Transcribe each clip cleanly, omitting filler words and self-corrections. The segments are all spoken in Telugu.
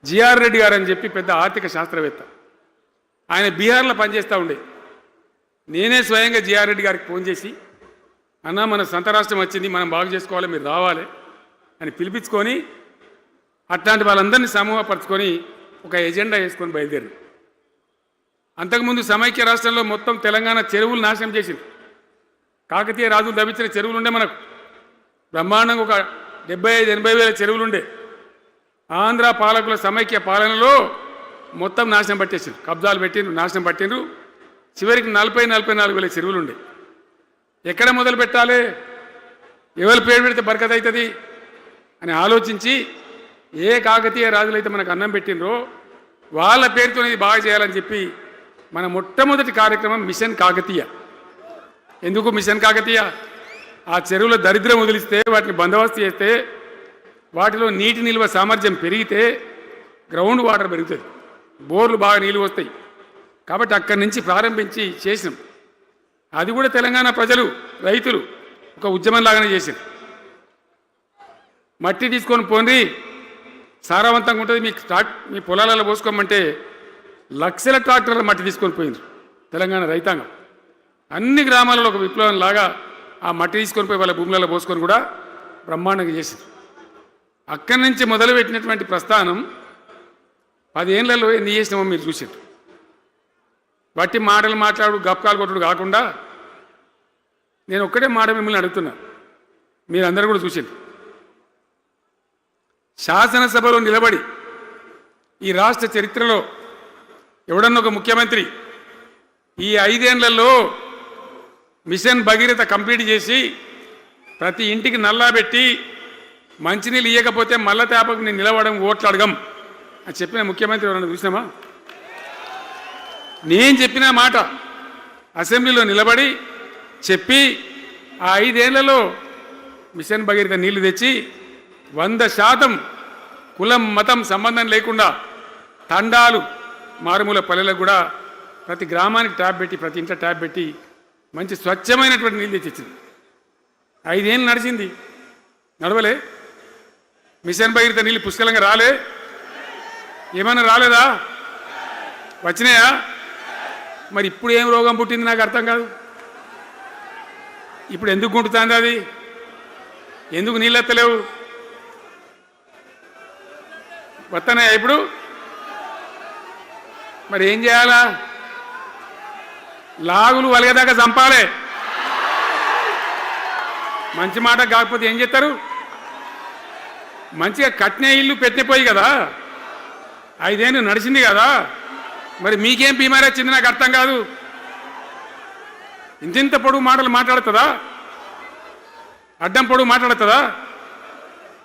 జిఆర్ రెడ్డి గారు అని చెప్పి పెద్ద ఆర్థిక శాస్త్రవేత్త. ఆయన బీహార్లో పనిచేస్తూ ఉండే. నేనే స్వయంగా జిఆర్ రెడ్డి గారికి ఫోన్ చేసి, అన్న మన సొంత రాష్ట్రం వచ్చింది, మనం బాగు చేసుకోవాలి, మీరు రావాలి అని పిలిపించుకొని అట్లాంటి వాళ్ళందరినీ సమూహపరచుకొని ఒక ఎజెండా వేసుకొని బయలుదేరి. అంతకుముందు సమైక్య రాష్ట్రంలో మొత్తం తెలంగాణ చెరువులు నాశనం చేసింది. కాకతీయ రాజులు తవ్వించిన చెరువులు ఉండే మనకు బ్రహ్మాండంగా ఒక 75-80 వేల చెరువులు ఉండే. ఆంధ్ర పాలకుల సమైక్య పాలనలో మొత్తం నాశనం పట్టేసిండ్రు, కబ్జాలు పెట్టిండ్రు, నాశనం పట్టిండ్రు. చివరికి 40-44 వేల చెరువులు ఉండే. ఎక్కడ మొదలు పెట్టాలి, ఎవరి పేరు పెడితే బరకత అవుతుంది అని ఆలోచించి ఏ కాకతీయ రాజులైతే మనకు అన్నం పెట్టిండ్రో వాళ్ళ పేరుతో ఇది బాగా చేయాలని చెప్పి మన మొట్టమొదటి కార్యక్రమం మిషన్ కాకతీయ. ఎందుకు మిషన్ కాకతీయ? ఆ చెరువుల దరిద్రం వదిలిస్తే, వాటిని బందోబస్తు చేస్తే, వాటిలో నీటి నిల్వ సామర్థ్యం పెరిగితే గ్రౌండ్ వాటర్ పెరుగుతుంది, బోర్లు బాగా నీళ్ళు వస్తాయి. కాబట్టి అక్కడి నుంచి ప్రారంభించి చేసినాం. అది కూడా తెలంగాణ ప్రజలు, రైతులు ఒక ఉద్యమంలాగానే చేశారు. మట్టి తీసుకొని పోండి, సారవంతంగా ఉంటుంది, మీ పొలాలలో పోసుకోమంటే లక్షల ట్రాక్టర్ల మట్టి తీసుకొని పోయింది తెలంగాణ రైతాంగం. అన్ని గ్రామాలలో ఒక విప్లవం లాగా ఆ మట్టి తీసుకొని పోయి వాళ్ళ భూములలో పోసుకొని కూడా బ్రహ్మాండంగా చేశారు. అక్కడి నుంచి మొదలుపెట్టినటువంటి ప్రస్థానం 10 ఏళ్లలో ఎన్ని చేసినామో మీరు చూసారు. బట్టి మాటలు మాట్లాడు, గప్కాలు కొట్టుడు కాకుండా నేను ఒక్కటే మాట మిమ్మల్ని అడుగుతున్నా, మీరందరూ కూడా చూసారు. శాసనసభలో నిలబడి ఈ రాష్ట్ర చరిత్రలో ఎవడన్నా ఒక ముఖ్యమంత్రి ఈ 5 ఏళ్లలో మిషన్ భగీరథ కంప్లీట్ చేసి ప్రతి ఇంటికి నల్లా పెట్టి మంచినీళ్ళు ఇవ్వకపోతే మల్ల తేపకు నేను నిలవడం, ఓట్లు అడగం అని చెప్పిన ముఖ్యమంత్రి ఎవరన్నా చూసినామా? నేను చెప్పిన మాట అసెంబ్లీలో నిలబడి చెప్పి ఆ 5 ఏళ్లలో మిషన్ భగీరథ నీళ్లు తెచ్చి 100% కులం మతం సంబంధం లేకుండా తండాలు మారుమూల పల్లెలకు కూడా ప్రతి గ్రామానికి ట్యాప్ పెట్టి, ప్రతి ఇంట్లో ట్యాప్ పెట్టి మంచి స్వచ్ఛమైనటువంటి నీళ్ళు తెచ్చిచ్చింది. 5 ఏళ్ళు నడిచింది, నడవలే. మిషన్ భగీరథ నీళ్ళు పుష్కలంగా రాలే? ఏమన్నా రాలేదా? వచ్చినాయా? మరి ఇప్పుడు ఏం రోగం పుట్టింది నాకు అర్థం కాదు. ఇప్పుడు ఎందుకు గుంటుతుంది అది? ఎందుకు నీళ్ళు ఎత్తలేవు? వస్తున్నాయా ఇప్పుడు? మరి ఏం చేయాలా? లాగులు వలగదాకా చంపాలి. మంచి మాట కాకపోతే ఏం చేస్తారు? మంచిగా కట్టిన ఇల్లు పెట్టిపోయి కదా, 5 ఏళ్ళు నడిచింది కదా, మరి మీకేం బీమారీ వచ్చింది నాకు అర్థం కాదు. ఇంతింత పొడుగు మాటలు మాట్లాడుతుందా? అడ్డం పొడుగు మాట్లాడుతుందా?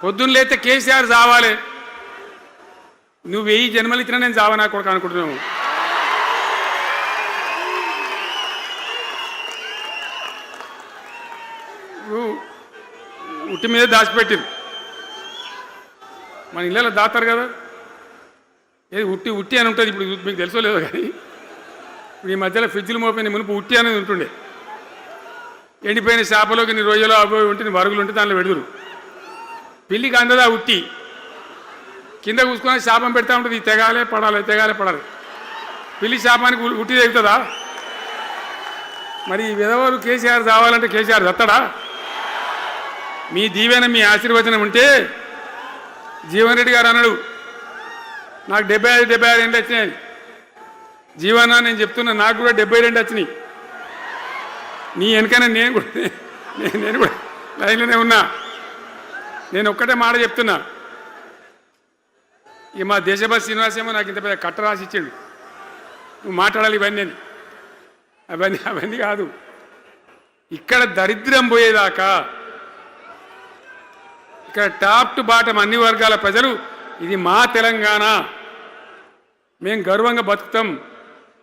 పొద్దున్న లేతే కేసీఆర్ చావాలి, నువ్వు 1000 జన్మలు ఇచ్చినా నేను చావనా కొడుకు అనుకుంటున్నావు. ఉట్టి మీద దాచిపెట్టింది. మన ఇళ్ళలో దాతారు కదా, ఏది ఉట్టి ఉట్టి అని ఉంటుంది. ఇప్పుడు మీకు తెలుసో లేదో కానీ ఇప్పుడు ఈ మధ్యలో ఫ్రిడ్జ్లు మోపోయిన మునుపు ఉట్టి అనేది ఉంటుండే. ఎండిపోయిన చేపలోకి నీ రొయ్యలో అవి ఉంటే నీ వరుగులు ఉంటే దాంట్లో పెడుదురు. పిల్లికి అందదా ఉట్టి, కింద కూసుకొని శాపం పెడతా ఉంటుంది, తెగాలే పడాలి, తెగాలే పడాలి. పిల్లి శాపానికి ఉట్టి తెగుతుందా? మరి విధవారు కేసీఆర్ రావాలంటే కేసీఆర్ దత్తడా? మీ దీవెన, మీ ఆశీర్వచనం ఉంటే జీవన్ రెడ్డి గారు అన్నాడు, నాకు 75-76 ఏళ్ళు వచ్చినాయి. జీవన నేను చెప్తున్నా, నాకు కూడా 72 వచ్చినాయి. నీ వెనకనే నేను కూడా లైన్లోనే ఉన్నా. నేను ఒక్కటే మాట చెప్తున్నా, ఇక మా దేశభక్తి శ్రీనివాసేమో నాకు ఇంత పెద్ద కట్ట రాసి ఇచ్చాడు, నువ్వు మాట్లాడాలి ఇవన్నీ. అవన్నీ కాదు. ఇక్కడ దరిద్రం పోయేదాకా, ఇక్కడ టాప్ టు బాటం అన్ని వర్గాల ప్రజలు ఇది మా తెలంగాణ, మేము గర్వంగా బతుకుతాం,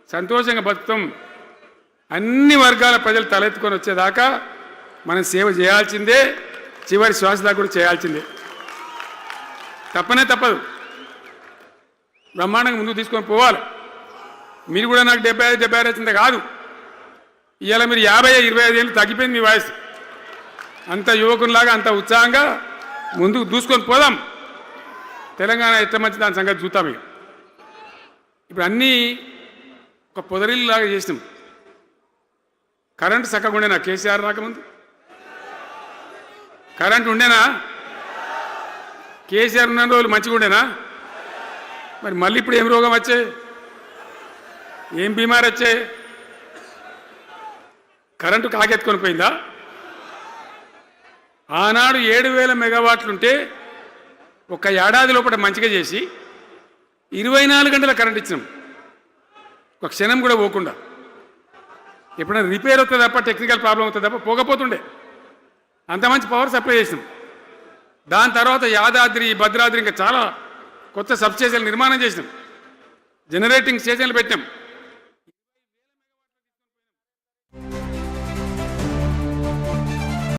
సంతోషంగా బతుకుతాం, అన్ని వర్గాల ప్రజలు తలెత్తుకొని వచ్చేదాకా మనం సేవ చేయాల్సిందే, చివరి శ్వాస దాకా కూడా చేయాల్సిందే. తప్పనే తప్పదు. బ్రహ్మాండంగా ముందుకు తీసుకొని పోవాలి. మీరు కూడా నాకు 75-76 వచ్చింది కాదు, ఇవాళ మీరు 50-25 ఏళ్ళు తగ్గిపోయింది మీ వయసు. అంత యువకునిలాగా అంత ఉత్సాహంగా ముందుకు దూసుకొని పోదాం. తెలంగాణ ఎట్లా మంచి దాని సంగతి చూద్దాం ఇక. ఇప్పుడు అన్నీ ఒక పొదరిల్లాగా చేసినాం. కరెంటు చక్కగా ఉండేనా కేసీఆర్ రాకముందు? కరెంటు ఉండేనా? కేసీఆర్ ఉన్న రోజులు మంచిగా ఉండేనా? మరి మళ్ళీ ఇప్పుడు ఏం రోగం వచ్చే, ఏం బీమారు వచ్చే? కరెంటు కాకెత్తుకొని పోయిందా? ఆనాడు 7,000 మెగావాట్లుంటే ఒక ఏడాది లోపల మంచిగా చేసి 24 గంటల కరెంట్ ఇచ్చినాం, ఒక క్షణం కూడా పోకుండా. ఎప్పుడైనా రిపేర్ అవుతుంది తప్ప, టెక్నికల్ ప్రాబ్లం అవుతుంది తప్ప పోకపోతుండే. అంత మంచి పవర్ సప్లై చేసినాం. దాని తర్వాత యాదాద్రి, భద్రాద్రి ఇంకా చాలా కొత్త సబ్ స్టేషన్లు నిర్మాణం చేసినాం, జనరేటింగ్ స్టేషన్లు పెట్టినాం.